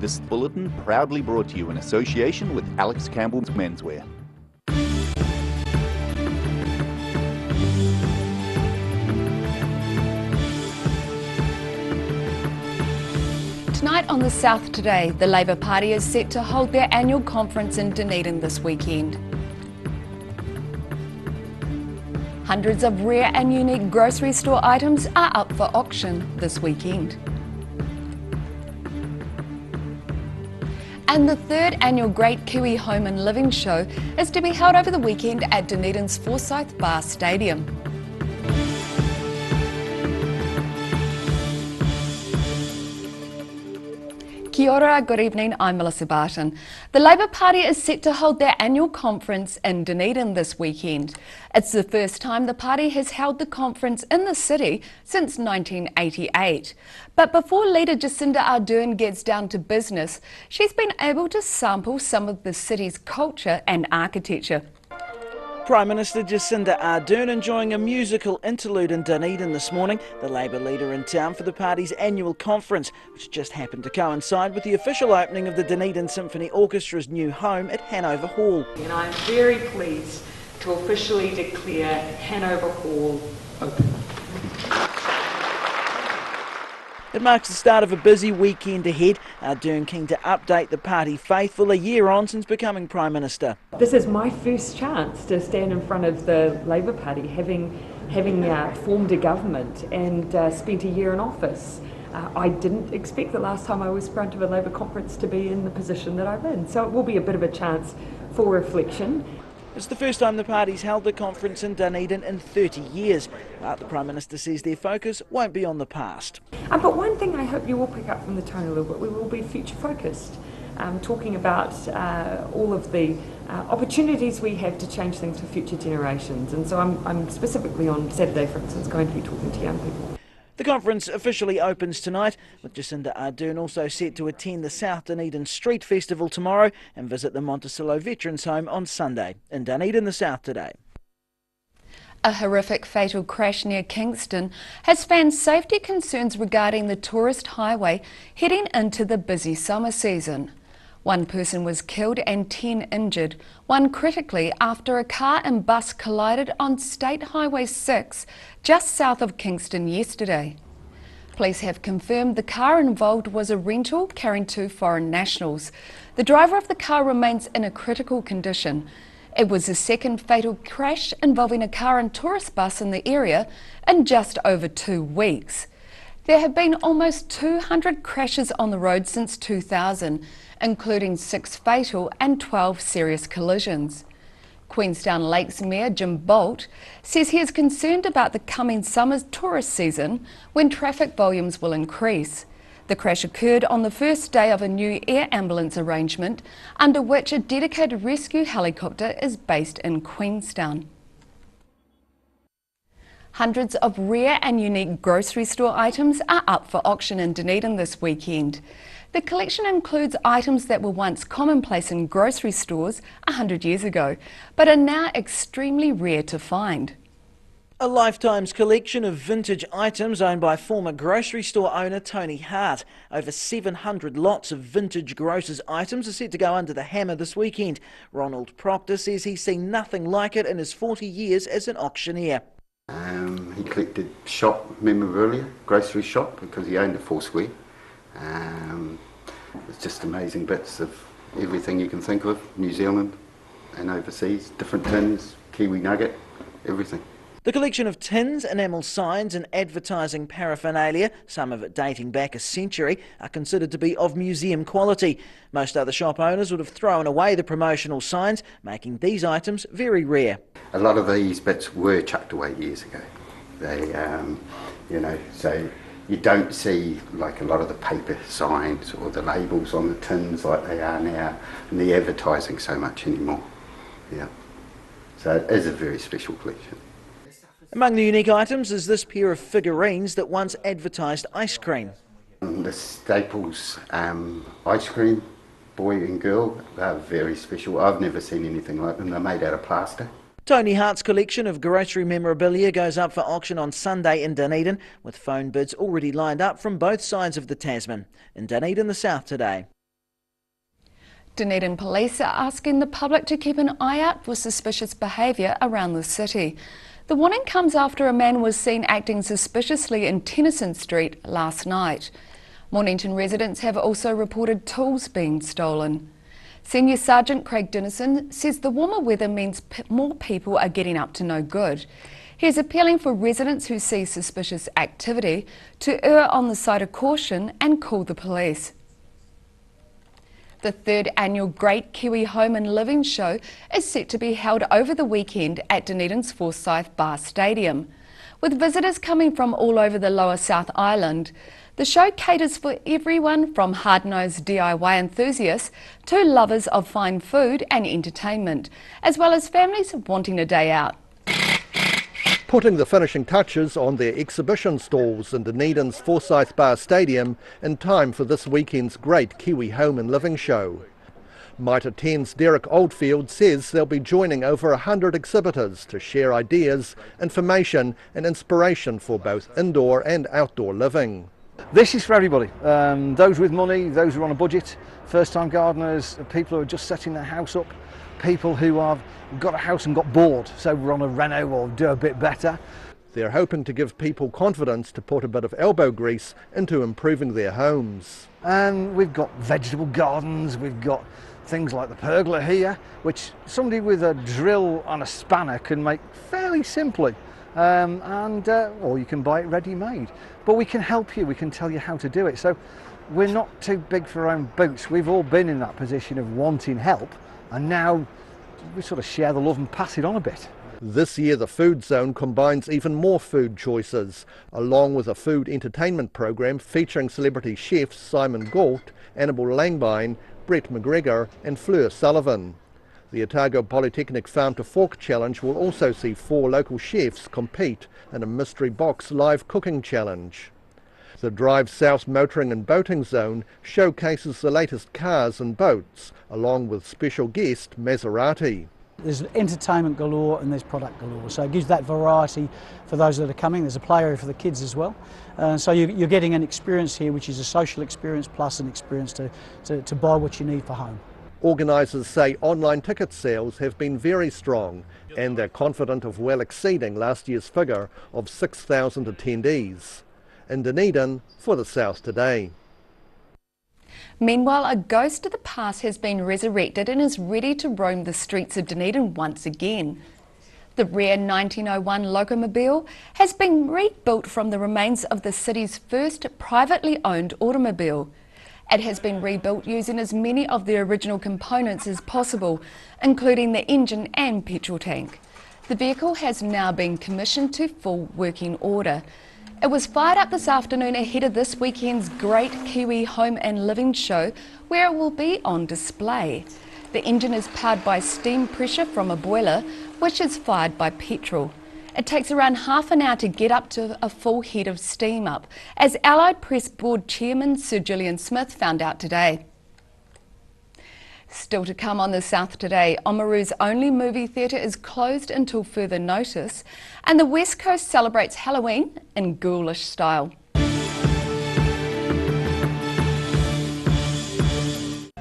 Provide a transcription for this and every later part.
This bulletin proudly brought to you in association with Alex Campbell's Menswear. Tonight on The South Today, the Labour Party is set to hold their annual conference in Dunedin this weekend. Hundreds of rare and unique grocery store items are up for auction this weekend. And the third annual Great Kiwi Home and Living Show is to be held over the weekend at Dunedin's Forsyth Bar Stadium. Kia ora, good evening, I'm Melissa Barton. The Labour Party is set to hold their annual conference in Dunedin this weekend. It's the first time the party has held the conference in the city since 1988. But before leader Jacinda Ardern gets down to business, she's been able to sample some of the city's culture and architecture. Prime Minister Jacinda Ardern enjoying a musical interlude in Dunedin this morning, the Labour leader in town for the party's annual conference, which just happened to coincide with the official opening of the Dunedin Symphony Orchestra's new home at Hanover Hall. And I'm very pleased to officially declare Hanover Hall open. It marks the start of a busy weekend ahead. Ardern keen to update the party faithful a year on since becoming Prime Minister. This is my first chance to stand in front of the Labour Party, having formed a government and spent a year in office. I didn't expect the last time I was in front of a Labour conference to be in the position that I'm in, so it will be a bit of a chance for reflection. It's the first time the party's held the conference in Dunedin in 30 years, but the Prime Minister says their focus won't be on the past. But one thing I hope you will pick up from the tone a little bit, we will be future focused, talking about all of the opportunities we have to change things for future generations. And so I'm specifically on Saturday, for instance, going to be talking to young people. The conference officially opens tonight, with Jacinda Ardern also set to attend the South Dunedin Street Festival tomorrow and visit the Monticello Veterans Home on Sunday. In Dunedin, The South Today. A horrific fatal crash near Kingston has fanned safety concerns regarding the tourist highway heading into the busy summer season. One person was killed and 10 injured, one critically after a car and bus collided on State Highway 6 just south of Kingston yesterday. Police have confirmed the car involved was a rental carrying 2 foreign nationals. The driver of the car remains in a critical condition. It was the second fatal crash involving a car and tourist bus in the area in just over 2 weeks. There have been almost 200 crashes on the road since 2000, including 6 fatal and 12 serious collisions. Queenstown Lakes Mayor Jim Bolt says he is concerned about the coming summer's tourist season when traffic volumes will increase. The crash occurred on the first day of a new air ambulance arrangement under which a dedicated rescue helicopter is based in Queenstown. Hundreds of rare and unique grocery store items are up for auction in Dunedin this weekend. The collection includes items that were once commonplace in grocery stores 100 years ago, but are now extremely rare to find. A Lifetime's collection of vintage items owned by former grocery store owner Tony Hart. Over 700 lots of vintage grocers items are set to go under the hammer this weekend. Ronald Proctor says he's seen nothing like it in his 40 years as an auctioneer. He collected shop memorabilia, grocery shop, because he owned a Foursquare. It's just amazing bits of everything you can think of, New Zealand and overseas, different tins, Kiwi nugget, everything. The collection of tins, enamel signs and advertising paraphernalia, some of it dating back a century, are considered to be of museum quality. Most other shop owners would have thrown away the promotional signs, making these items very rare. A lot of these bits were chucked away years ago. They, so you don't see like a lot of the paper signs or the labels on the tins like they are now, and the advertising so much anymore. Yeah, so it is a very special collection. Among the unique items is this pair of figurines that once advertised ice cream. The Staples ice cream, boy and girl, are very special. I've never seen anything like them. They're made out of plaster. Tony Hart's collection of grocery memorabilia goes up for auction on Sunday in Dunedin, with phone bids already lined up from both sides of the Tasman. In Dunedin, The South Today. Dunedin police are asking the public to keep an eye out for suspicious behaviour around the city. The warning comes after a man was seen acting suspiciously in Tennyson Street last night. Mornington residents have also reported tools being stolen. Senior Sergeant Craig Dennison says the warmer weather means more people are getting up to no good. He is appealing for residents who see suspicious activity to err on the side of caution and call the police. The third annual Great Kiwi Home and Living Show is set to be held over the weekend at Dunedin's Forsyth Bar Stadium. With visitors coming from all over the Lower South Island, the show caters for everyone from hard-nosed DIY enthusiasts to lovers of fine food and entertainment, as well as families wanting a day out. Putting the finishing touches on their exhibition stalls in Dunedin's Forsyth Bar Stadium in time for this weekend's Great Kiwi Home and Living Show. Mitre 10's Derek Oldfield says they'll be joining over 100 exhibitors to share ideas, information and inspiration for both indoor and outdoor living. This is for everybody, those with money, those who are on a budget, first-time gardeners, people who are just setting their house up, people who have got a house and got bored, so we're on a reno or do a bit better. They're hoping to give people confidence to put a bit of elbow grease into improving their homes. And we've got vegetable gardens, we've got things like the pergola here, which somebody with a drill and a spanner can make fairly simply. Or you can buy it ready-made. But we can help you, we can tell you how to do it. So we're not too big for our own boots. We've all been in that position of wanting help, and now we sort of share the love and pass it on a bit. This year the food zone combines even more food choices, along with a food entertainment program featuring celebrity chefs Simon Galt, Annabel Langbein, Brett McGregor and Fleur Sullivan. The Otago Polytechnic Farm to Fork Challenge will also see 4 local chefs compete in a mystery box live cooking challenge. The Drive South Motoring and Boating Zone showcases the latest cars and boats, along with special guest Maserati. There's entertainment galore and there's product galore, so it gives that variety for those that are coming. There's a play area for the kids as well. So you're getting an experience here which is a social experience plus an experience to buy what you need for home. Organisers say online ticket sales have been very strong and they're confident of well exceeding last year's figure of 6,000 attendees. In Dunedin for the South Today. Meanwhile, a ghost of the past has been resurrected and is ready to roam the streets of Dunedin once again. The rare 1901 locomobile has been rebuilt from the remains of the city's first privately owned automobile. It has been rebuilt using as many of the original components as possible, including the engine and petrol tank. The vehicle has now been commissioned to full working order. It was fired up this afternoon ahead of this weekend's Great Kiwi Home and Living Show, where it will be on display. The engine is powered by steam pressure from a boiler, which is fired by petrol. It takes around half an hour to get up to a full head of steam up, as Allied Press Board Chairman Sir Julian Smith found out today. Still to come on the South Today, Oamaru's only movie theatre is closed until further notice, and the West Coast celebrates Halloween in ghoulish style.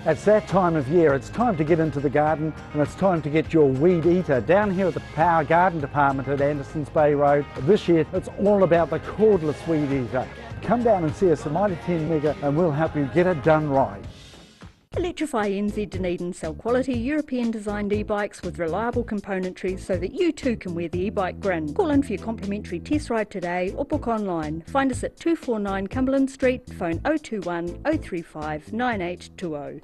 It's that time of year. It's time to get into the garden and it's time to get your weed eater. Down here at the Power Garden Department at Andersons Bay Road, this year it's all about the cordless weed eater. Come down and see us at Mitre 10 Mega and we'll help you get it done right. Electrify NZ Dunedin sell quality European designed e-bikes with reliable componentry so that you too can wear the e-bike grin. Call in for your complimentary test ride today or book online. Find us at 249 Cumberland Street, phone 021 035 9820.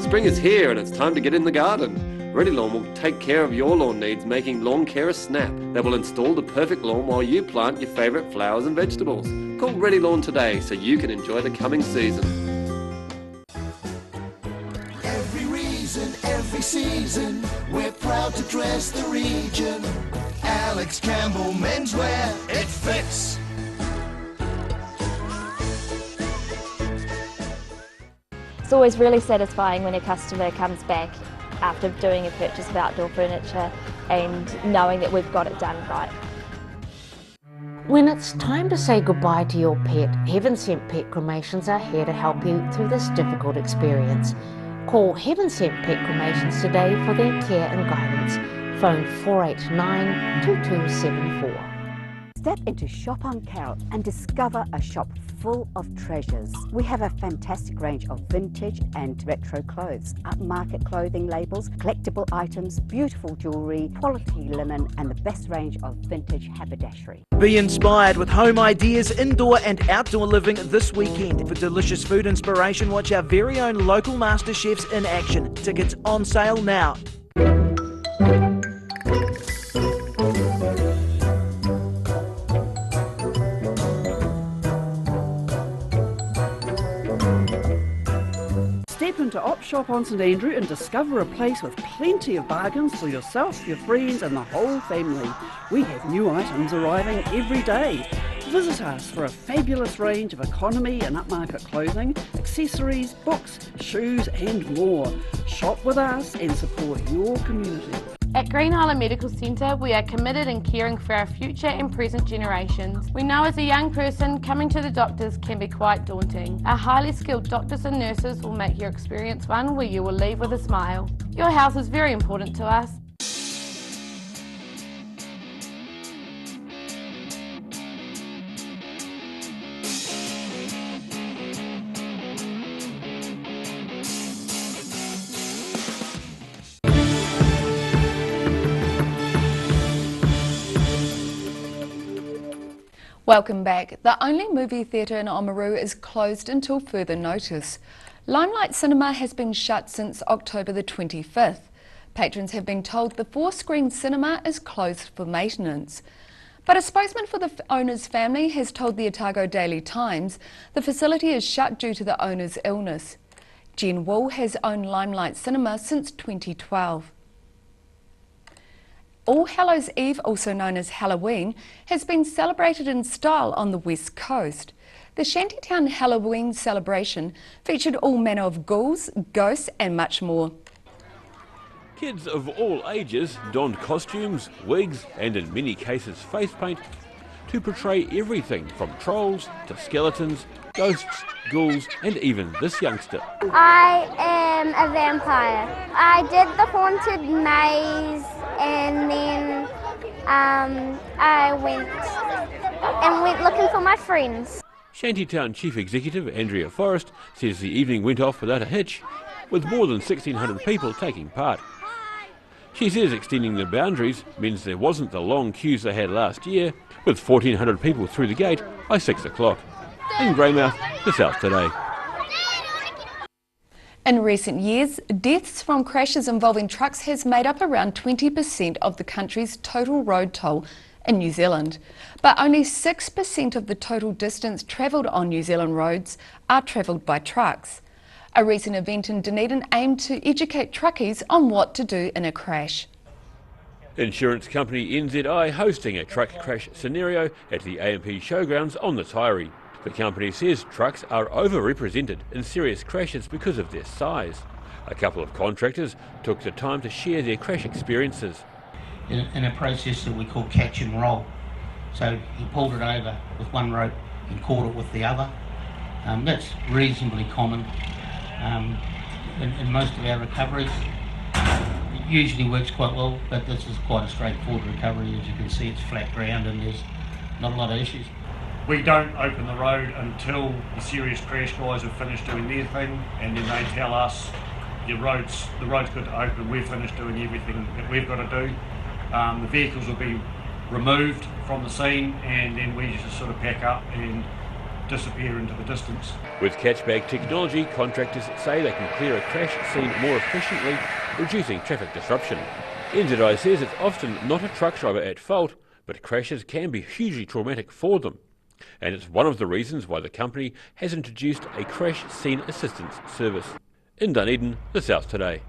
Spring is here and it's time to get in the garden. Ready Lawn will take care of your lawn needs, making lawn care a snap. They will install the perfect lawn while you plant your favourite flowers and vegetables. Call Ready Lawn today so you can enjoy the coming season. every season. We're proud to dress the region. Alex Campbell Menswear, it fits. It's always really satisfying when a customer comes back after doing a purchase of outdoor furniture and knowing that we've got it done right. When it's time to say goodbye to your pet, Heaven Sent Pet Cremations are here to help you through this difficult experience. Call Heaven Sent Pet Cremations today for their care and guidance. Phone 489 2274. Step into Shop on Carroll and discover a shop full of treasures. We have a fantastic range of vintage and retro clothes, upmarket clothing labels, collectible items, beautiful jewellery, quality linen and the best range of vintage haberdashery. Be inspired with home ideas, indoor and outdoor living this weekend. For delicious food inspiration, watch our very own local master chefs in action. Tickets on sale now. Step into Op Shop on St Andrew and discover a place with plenty of bargains for yourself, your friends and the whole family. We have new items arriving every day. Visit us for a fabulous range of economy and upmarket clothing, accessories, books, shoes and more. Shop with us and support your community. At Green Island Medical Centre, we are committed in caring for our future and present generations. We know as a young person, coming to the doctors can be quite daunting. Our highly skilled doctors and nurses will make your experience one where you will leave with a smile. Your health is very important to us. Welcome back. The only movie theatre in Oamaru is closed until further notice. Limelight Cinema has been shut since October the 25th. Patrons have been told the 4-screen cinema is closed for maintenance. But a spokesman for the owner's family has told the Otago Daily Times the facility is shut due to the owner's illness. Jen Wool has owned Limelight Cinema since 2012. All Hallows Eve, also known as Halloween, has been celebrated in style on the West Coast. The Shantytown Halloween celebration featured all manner of ghouls, ghosts and much more. Kids of all ages donned costumes, wigs and in many cases face paint to portray everything from trolls to skeletons, ghosts, ghouls and even this youngster. I am a vampire. I did the haunted maze and then I went looking for my friends. Shantytown Chief Executive Andrea Forrest says the evening went off without a hitch, with more than 1,600 people taking part. She says extending the boundaries means there wasn't the long queues they had last year, with 1,400 people through the gate by 6 o'clock. In Greymouth, the South Today. In recent years, deaths from crashes involving trucks has made up around 20% of the country's total road toll in New Zealand. But only 6% of the total distance travelled on New Zealand roads are travelled by trucks. A recent event in Dunedin aimed to educate truckies on what to do in a crash. Insurance company NZI hosting a truck crash scenario at the AMP Showgrounds on the Taieri. The company says trucks are overrepresented in serious crashes because of their size. A couple of contractors took the time to share their crash experiences. In a process that we call catch and roll. So he pulled it over with one rope and caught it with the other. That's reasonably common in most of our recoveries. It usually works quite well, but this is quite a straightforward recovery. As you can see, it's flat ground and there's not a lot of issues. We don't open the road until the serious crash guys have finished doing their thing, and then they tell us the road's good to open, we've finished doing everything that we've got to do. The vehicles will be removed from the scene and then we just sort of pack up and disappear into the distance. With catchbag technology, contractors say they can clear a crash scene more efficiently, reducing traffic disruption. NZI says it's often not a truck driver at fault, but crashes can be hugely traumatic for them. And it's one of the reasons why the company has introduced a crash scene assistance service. In Dunedin, the South Today.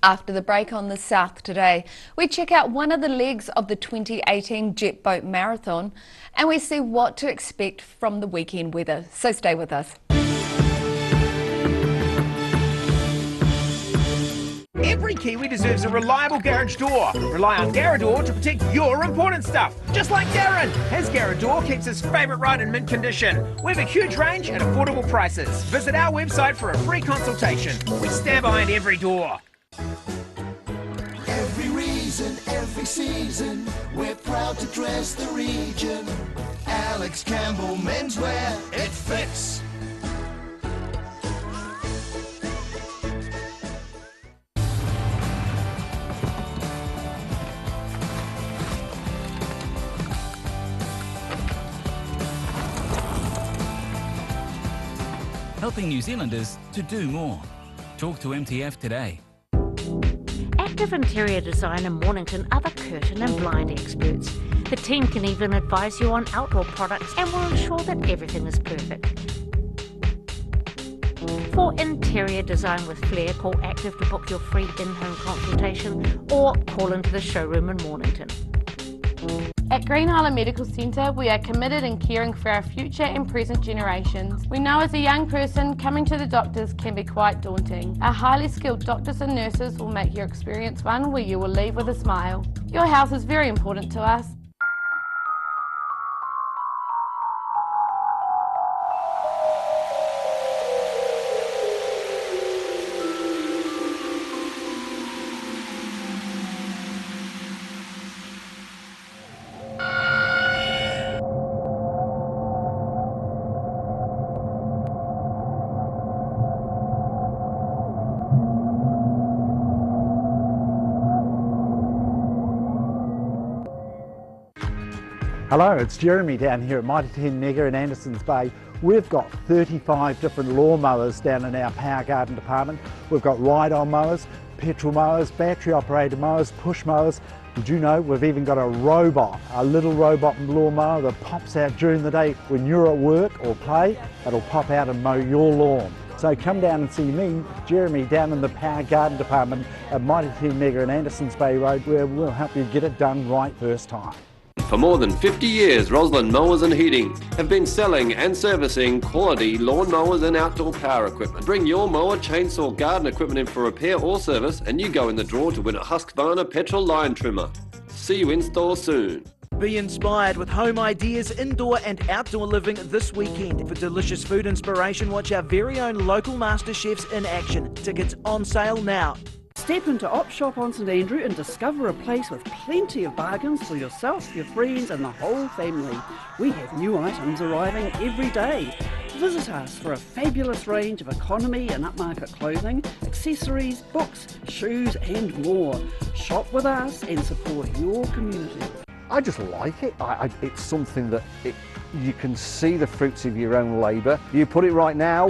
After the break on the South Today, we check out one of the legs of the 2018 Jet Boat Marathon and we see what to expect from the weekend weather. So stay with us. Every Kiwi deserves a reliable garage door. Rely on Garrador to protect your important stuff. Just like Darren. His Garrador keeps his favourite ride in mint condition. We have a huge range at affordable prices. Visit our website for a free consultation. We stand behind every door. Every reason, every season, we're proud to dress the region. Alex Campbell Menswear, it fits. Helping New Zealanders to do more. Talk to MTF today. Active Interior Design in Mornington are the curtain and blind experts. The team can even advise you on outdoor products and will ensure that everything is perfect. For interior design with flair, call Active to book your free in-home consultation or call into the showroom in Mornington. At Green Island Medical Centre, we are committed in caring for our future and present generations. We know as a young person, coming to the doctors can be quite daunting. Our highly skilled doctors and nurses will make your experience one where you will leave with a smile. Your health is very important to us. Hello, it's Jeremy down here at Mighty 10 Nega in Andersons Bay. We've got 35 different lawnmowers down in our power garden department. We've got ride-on mowers, petrol mowers, battery operated mowers, push mowers. Did you know we've even got a robot, a little robot lawnmower that pops out during the day when you're at work or play. It'll pop out and mow your lawn. So come down and see me, Jeremy, down in the power garden department at Mighty 10 Nega in Andersons Bay Road, where we'll help you get it done right first time. For more than 50 years, Roslyn Mowers and Heating have been selling and servicing quality lawn mowers and outdoor power equipment. Bring your mower, chainsaw, garden equipment in for repair or service and you go in the draw to win a Husqvarna petrol line trimmer. See you in store soon. Be inspired with home ideas, indoor and outdoor living this weekend. For delicious food inspiration, watch our very own local master chefs in action. Tickets on sale now. Step into Op Shop on St Andrew and discover a place with plenty of bargains for yourself, your friends and the whole family. We have new items arriving every day. Visit us for a fabulous range of economy and upmarket clothing, accessories, books, shoes and more. Shop with us and support your community. I just like it. It's something that you can see the fruits of your own labour. You put it right now,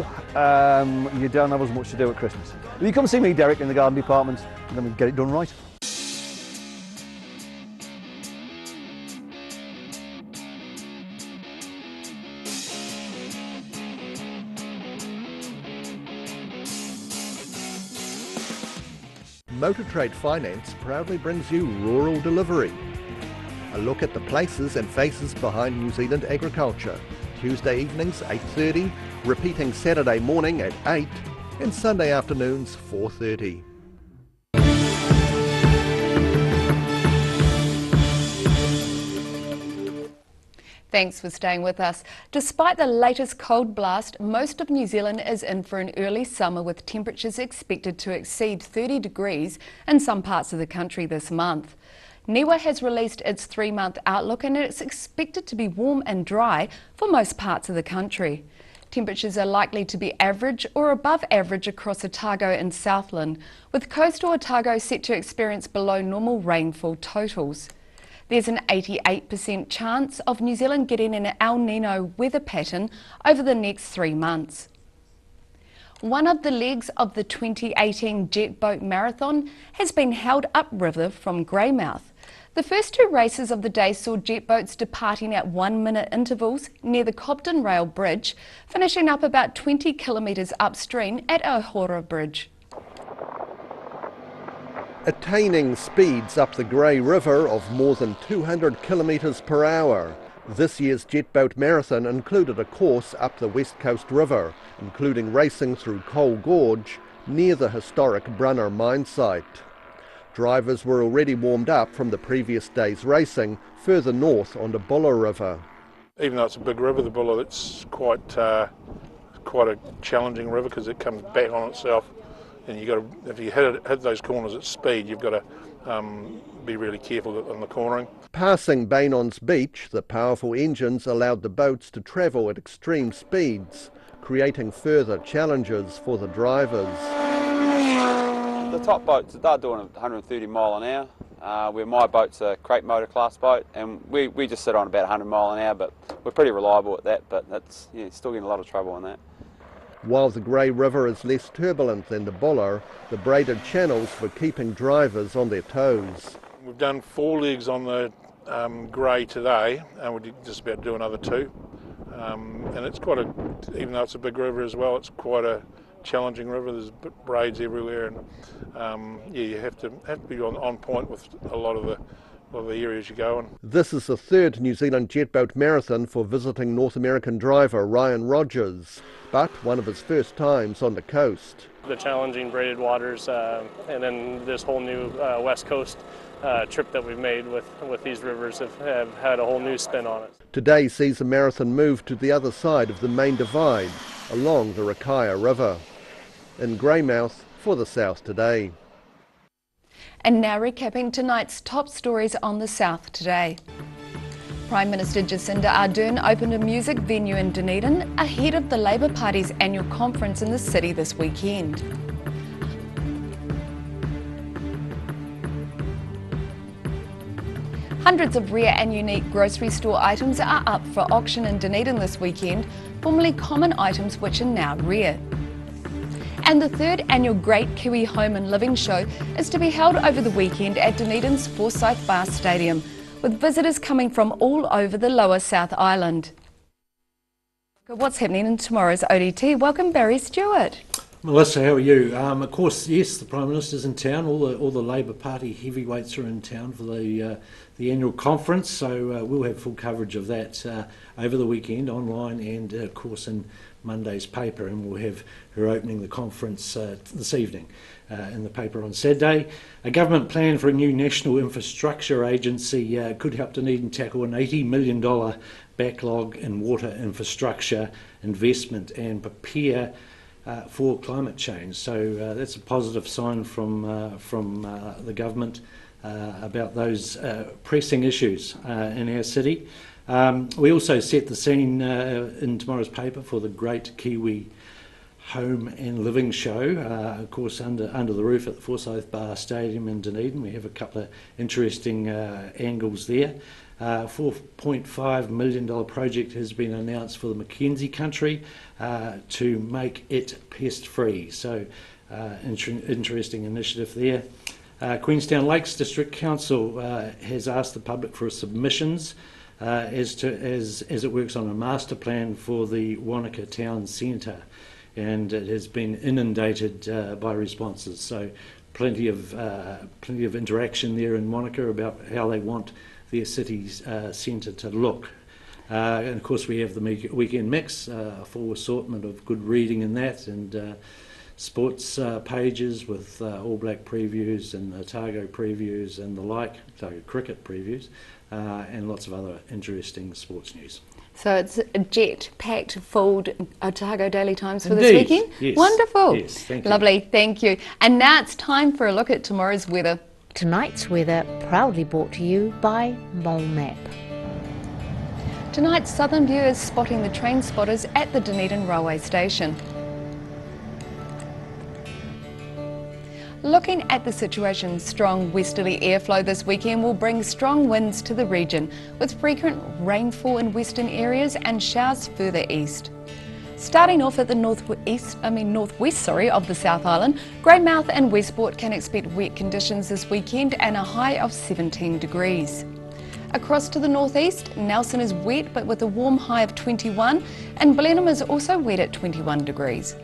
you don't have as much to do at Christmas. If you come see me, Derek, in the garden department, then we get it done right. Motor Trade Finance proudly brings you Rural Delivery. A look at the places and faces behind New Zealand agriculture. Tuesday evenings 8:30, repeating Saturday morning at 8 and Sunday afternoons 4:30. Thanks for staying with us. Despite the latest cold blast, most of New Zealand is in for an early summer with temperatures expected to exceed 30 degrees in some parts of the country this month. NIWA has released its 3-month outlook and it's expected to be warm and dry for most parts of the country. Temperatures are likely to be average or above average across Otago and Southland, with coastal Otago set to experience below normal rainfall totals. There's an 88% chance of New Zealand getting an El Nino weather pattern over the next 3 months. One of the legs of the 2018 Jet Boat Marathon has been held upriver from Greymouth. The first 2 races of the day saw jet boats departing at 1-minute intervals near the Cobden Rail Bridge, finishing up about 20 kilometres upstream at Ohora Bridge. Attaining speeds up the Grey River of more than 200 kilometres per hour. This year's Jet Boat Marathon included a course up the West Coast River, including racing through Coal Gorge near the historic Brunner mine site. Drivers were already warmed up from the previous day's racing further north on the Buller River. Even though it's a big river, the Buller, it's quite a challenging river because it comes back on itself, and if you hit those corners at speed, you've got to be really careful on the cornering. Passing Baynons Beach, the powerful engines allowed the boats to travel at extreme speeds, creating further challenges for the drivers. The top boats, they're doing 130 mile an hour, where my boat's a crate motor class boat, and we just sit on about 100 mile an hour, but we're pretty reliable at that, but that's still getting a lot of trouble on that. While the Grey River is less turbulent than the Buller, the braided channels were keeping drivers on their toes. We've done 4 legs on the Grey today, and we're just about to do another 2. And it's even though it's a big river as well, it's quite a challenging river. There's braids everywhere, and you have to be on point with a lot of the areas you go in. This is the 3rd New Zealand Jet Boat Marathon for visiting North American driver Ryan Rogers, but one of his first times on the coast. The challenging braided waters, and then this whole new West Coast trip that we've made with these rivers have had a whole new spin on it. Today sees the marathon move to the other side of the main divide, along the Rakaia River. In Greymouth for the South Today. And now recapping tonight's top stories on the South Today. Prime Minister Jacinda Ardern opened a music venue in Dunedin ahead of the Labour Party's annual conference in the city this weekend. Hundreds of rare and unique grocery store items are up for auction in Dunedin this weekend, formerly common items which are now rare. And the 3rd annual Great Kiwi Home and Living Show is to be held over the weekend at Dunedin's Forsyth Bar Stadium, with visitors coming from all over the lower South Island. What's happening in tomorrow's ODT? Welcome Barry Stewart. Melissa, how are you? Of course, yes, the Prime Minister's in town. All the Labour Party heavyweights are in town for the annual conference, so we'll have full coverage of that over the weekend, online and, of course, in Monday's paper, and we'll have her opening the conference this evening in the paper on Saturday. A government plan for a new national infrastructure agency could help Dunedin tackle an $80 million backlog in water infrastructure investment and prepare for climate change. So that's a positive sign from the government about those pressing issues in our city. We also set the scene in tomorrow's paper for the Great Kiwi Home and Living Show, of course under the roof at the Forsyth Bar Stadium in Dunedin. We have a couple of interesting angles there. $4.5 million project has been announced for the Mackenzie country to make it pest-free. So interesting initiative there. Queenstown Lakes District Council has asked the public for submissions as it works on a master plan for the Wanaka Town Centre, and it has been inundated by responses. So plenty of interaction there in Wanaka about how they want their city's centre to look. And of course we have the weekend mix, a full assortment of good reading in that, and sports pages with All Black previews and Otago previews and the like, Otago cricket previews, and lots of other interesting sports news. So it's a jet-packed, full Otago Daily Times for Indeed. this weekend? Yes. Wonderful. Yes, thank you. Lovely, thank you. And now it's time for a look at tomorrow's weather. Tonight's weather proudly brought to you by Mole Map. Tonight's Southern View is spotting the train spotters at the Dunedin Railway Station. Looking at the situation, strong westerly airflow this weekend will bring strong winds to the region, with frequent rainfall in western areas and showers further east. Starting off at the northwest of the South Island, Greymouth and Westport can expect wet conditions this weekend and a high of 17 degrees. Across to the northeast, Nelson is wet but with a warm high of 21, and Blenheim is also wet at 21 degrees.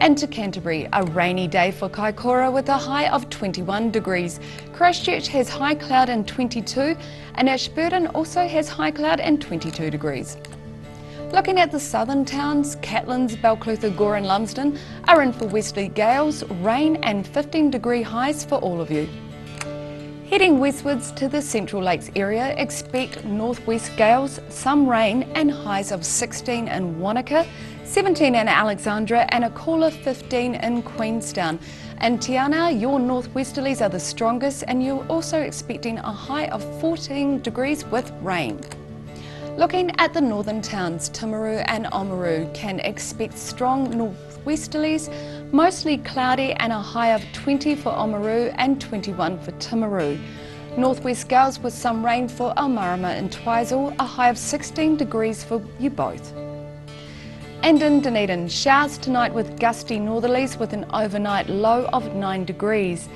And to Canterbury, a rainy day for Kaikoura with a high of 21 degrees. Christchurch has high cloud and 22, and Ashburton also has high cloud and 22 degrees. Looking at the southern towns, Catlins, Balclutha, Gore and Lumsden are in for westerly gales, rain and 15-degree highs for all of you. Heading westwards to the Central Lakes area, expect northwest gales, some rain and highs of 16 in Wanaka, 17 in Alexandra and a cooler 15 in Queenstown. In Tiana, your northwesterlies are the strongest and you're also expecting a high of 14 degrees with rain. Looking at the northern towns, Timaru and Oamaru can expect strong northwesterlies, mostly cloudy and a high of 20 for Oamaru and 21 for Timaru. Northwest gales with some rain for Almarama and Twizel, a high of 16 degrees for you both. And in Dunedin, showers tonight with gusty northerlies with an overnight low of 9 degrees.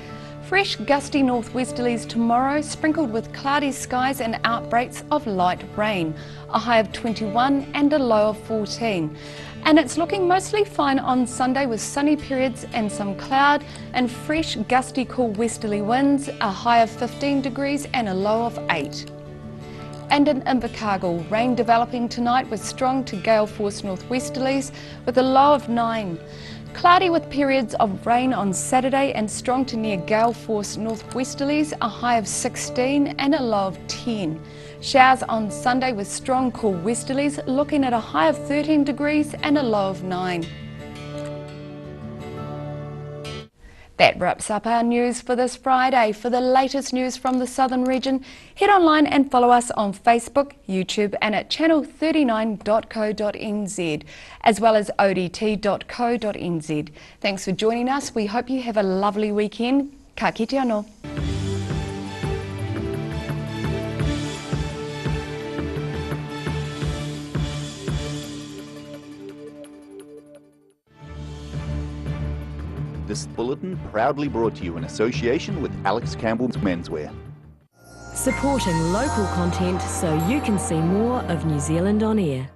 Fresh gusty northwesterlies tomorrow, sprinkled with cloudy skies and outbreaks of light rain, a high of 21 and a low of 14. And it's looking mostly fine on Sunday with sunny periods and some cloud and fresh gusty cool westerly winds, a high of 15 degrees and a low of 8. And in Invercargill, rain developing tonight with strong to gale force northwesterlies with a low of 9. Cloudy with periods of rain on Saturday and strong to near gale force northwesterlies, a high of 16 and a low of 10. Showers on Sunday with strong cool westerlies, looking at a high of 13 degrees and a low of 9. That wraps up our news for this Friday. For the latest news from the southern region, head online and follow us on Facebook, YouTube and at channel39.co.nz, as well as odt.co.nz. Thanks for joining us. We hope you have a lovely weekend. Ka kite anō. This bulletin proudly brought to you in association with Alex Campbell's Menswear. Supporting local content so you can see more of New Zealand on air.